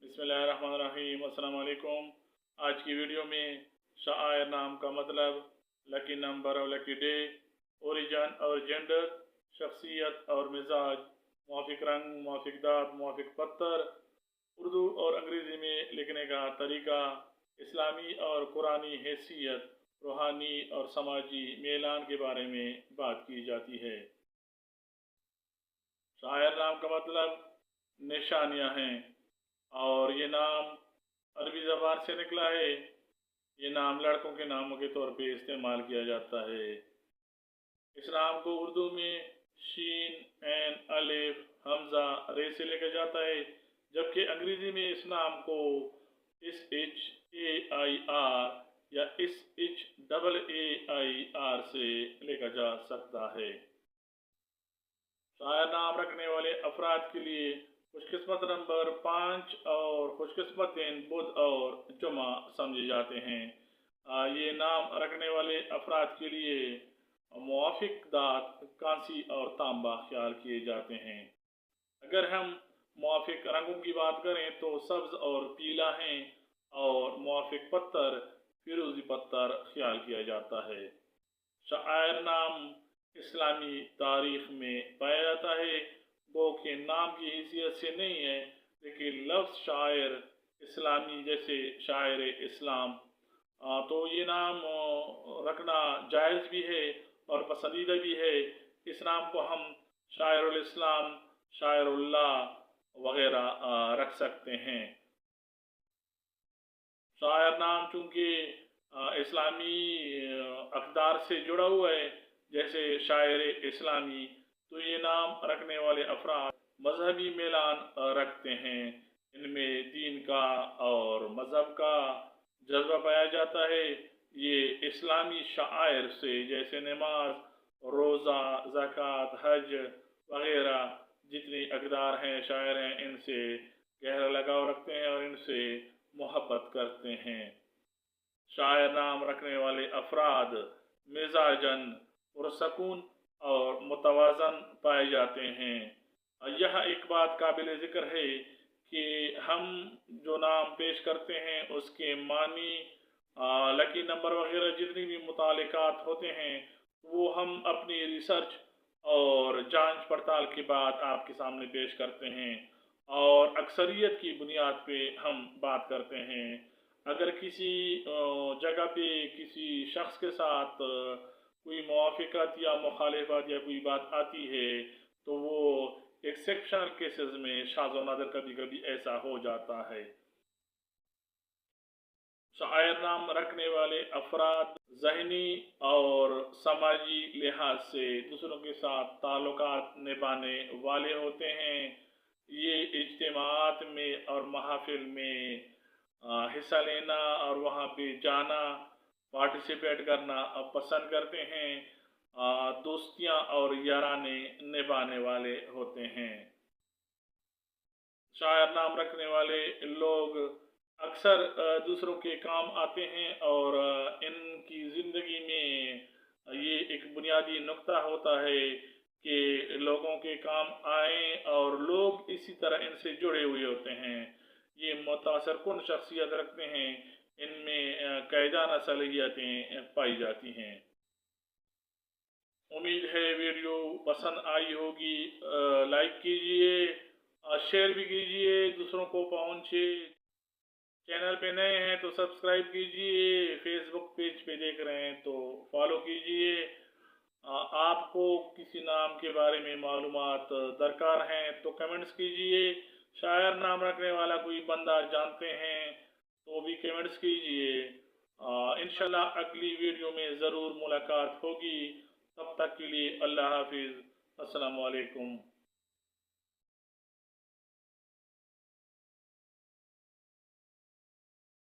बिस्मिल्लाहिर्रहमानिर्रहीम। अस्सलाम वालेकुम। आज की वीडियो में शायर नाम का मतलब, लकी नंबर और लकी डे, ओरिजन और जेंडर, शख्सियत और मिजाज, मुआफिक रंग, मुआफिक दात, मुआफिक पत्थर, उर्दू और अंग्रेज़ी में लिखने का तरीका, इस्लामी और कुरानी हैसियत, रूहानी और समाजी मेलान के बारे में बात की जाती है। शायर नाम का मतलब निशानियाँ हैं और ये नाम अरबी ज़बान से निकला है। ये नाम लड़कों के नामों के तौर पे इस्तेमाल किया जाता है। इस नाम को उर्दू में शीन, ऐन, अलिफ, हमजा, रे से लिखा जाता है, जबकि अंग्रेज़ी में इस नाम को इस एच ए आई आर या इस H double A I R से लिखा जा सकता है। शायर नाम रखने वाले अफराद के लिए खुशकिस्मत नंबर 5 और खुशकिस्मत दिन बुध और जुमा समझे जाते हैं। ये नाम रखने वाले अफराद के लिए मुआफिक दात कांसी और तांबा ख्याल किए जाते हैं। अगर हम मुआफिक रंगों की बात करें तो सब्ज और पीला है और मुआफिक पत्थर फिरोजी पत्थर ख्याल किया जाता है। शायर नाम इस्लामी तारीख में पाया जाता है, वो के नाम की हैसियत से नहीं है, लेकिन लफ्ज़ शायर इस्लामी जैसे शायर इस्लाम, तो ये नाम रखना जायज़ भी है और पसंदीदा भी है। इस नाम को हम शायरुल इस्लाम, शायरुल्लाह वगैरह रख सकते हैं। शायर नाम चूँकि इस्लामी अक़दार से जुड़ा हुआ है, जैसे शायर इस्लामी, तो ये नाम रखने वाले अफराद मजहबी मेलान रखते हैं। इनमें दीन का और मज़हब का जज्बा पाया जाता है। ये इस्लामी शायर से जैसे नमाज, रोज़ा, ज़कात, हज वगैरह जितनी अक़दार हैं, शायर हैं, इनसे गहरा लगाव रखते हैं और इनसे मोहब्बत करते हैं। शायर नाम रखने वाले अफराद मिजाजन पुरसकून और मुतवाज़न पाए जाते हैं। यह एक बात काबिल ज़िक्र है कि हम जो नाम पेश करते हैं उसके मानी, लकी नंबर वगैरह जितनी भी मुतालिकात होते हैं, वो हम अपनी रिसर्च और जांच पड़ताल के बाद आपके सामने पेश करते हैं और अक्सरियत की बुनियाद पे हम बात करते हैं। अगर किसी जगह पे किसी शख्स के साथ कोई मुवाफ़क़त या मुखालिफत या कोई बात आती है तो वो एक्सेप्शनल केसेस में शाज़ व नादिर कभी कभी ऐसा हो जाता है। शायर नाम रखने वाले अफराद ज़हनी और समाजी लिहाज से दूसरों के साथ ताल्लुकात निभाने वाले होते हैं। ये इज्तिमाआत में और महफिल में हिस्सा लेना और वहाँ पे जाना, पार्टिसिपेट करना पसंद करते हैं। दोस्तियाँ और याराने निभाने वाले होते हैं। शायर नाम रखने वाले लोग अक्सर दूसरों के काम आते हैं और इनकी ज़िंदगी में ये एक बुनियादी नुक्ता होता है कि लोगों के काम आएँ और लोग इसी तरह इनसे जुड़े हुए होते हैं। ये मुतासर कुन शख्सियत रखते हैं, इनमें कायदाना सलाहियतें पाई जाती हैं। उम्मीद है वीडियो पसंद आई होगी। लाइक कीजिए, शेयर भी कीजिए, दूसरों को पहुँचे। चैनल पे नए हैं तो सब्सक्राइब कीजिए, फेसबुक पेज पे देख रहे हैं तो फॉलो कीजिए। आपको किसी नाम के बारे में मालूमात दरकार हैं तो कमेंट्स कीजिए। शायर नाम रखने वाला कोई बंदा जानते हैं तो भी कमेंट्स कीजिए। इंशाल्लाह अगली वीडियो में ज़रूर मुलाकात होगी। तब तक के लिए अल्लाह हाफिज़। अस्सलामु अलैकुम।